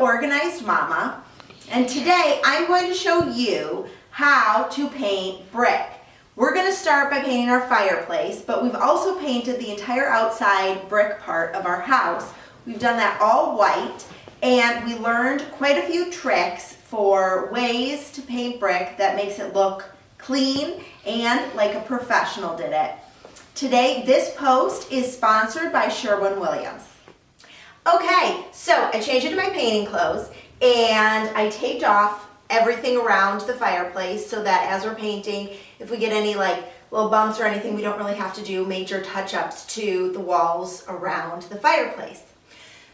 Organized Mama, and today I'm going to show you how to paint brick. We're going to start by painting our fireplace, but we've also painted the entire outside brick part of our house. We've done that all white, and we learned quite a few tricks for ways to paint brick that makes it look clean and like a professional did it. Today, this post is sponsored by Sherwin Williams. Okay, so I changed into my painting clothes and I taped off everything around the fireplace so that as we're painting, if we get any like little bumps or anything, we don't really have to do major touch-ups to the walls around the fireplace.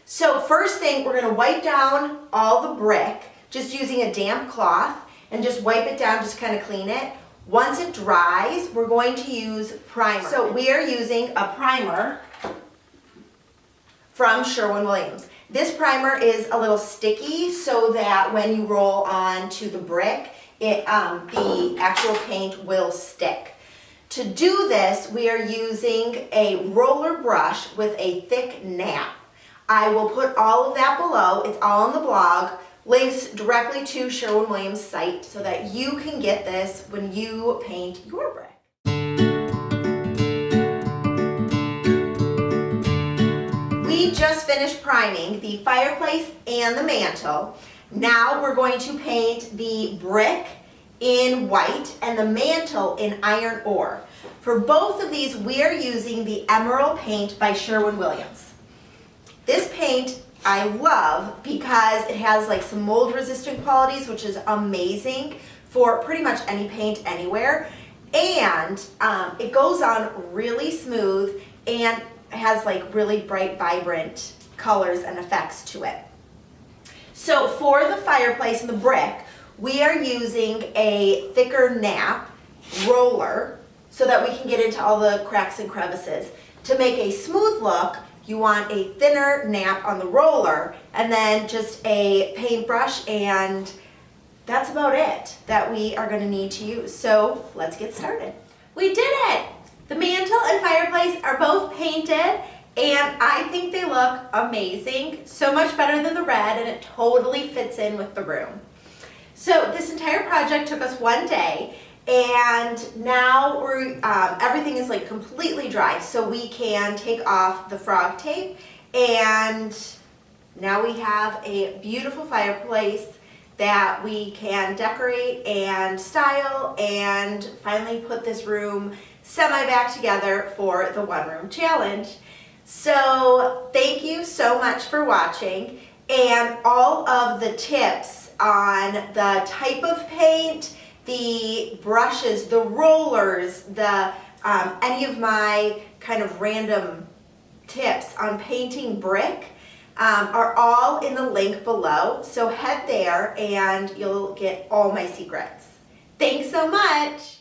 So first thing, we're gonna wipe down all the brick just using a damp cloth and just wipe it down, just kind of clean it. Once it dries, we're going to use primer. So we are using a primer from Sherwin Williams. This primer is a little sticky so that when you roll onto the brick, the actual paint will stick. To do this, we are using a roller brush with a thick nap. I will put all of that below. It's all on the blog. Links directly to Sherwin Williams' site so that you can get this when you paint your brick. We just finished priming the fireplace and the mantel. Now we're going to paint the brick in white and the mantel in iron ore. For both of these, we are using the Emerald Paint by Sherwin Williams. This paint I love because it has like some mold resistant qualities, which is amazing for pretty much any paint anywhere. And it goes on really smooth and has like really bright, vibrant colors and effects to it. So for the fireplace and the brick, we are using a thicker nap roller so that we can get into all the cracks and crevices. To make a smooth look, you want a thinner nap on the roller and then just a paintbrush, and that's about it that we are going to need to use. So let's get started. We did it! The mantel and fireplace are both painted and I think they look amazing. So much better than the red, and it totally fits in with the room. So this entire project took us one day, and now everything is like completely dry, so we can take off the frog tape, and now we have a beautiful fireplace that we can decorate and style and finally put this room semi back together for the one room challenge. So thank you so much for watching, and all of the tips on the type of paint, the brushes, the rollers, any of my kind of random tips on painting brick are all in the link below. So head there and you'll get all my secrets. Thanks so much.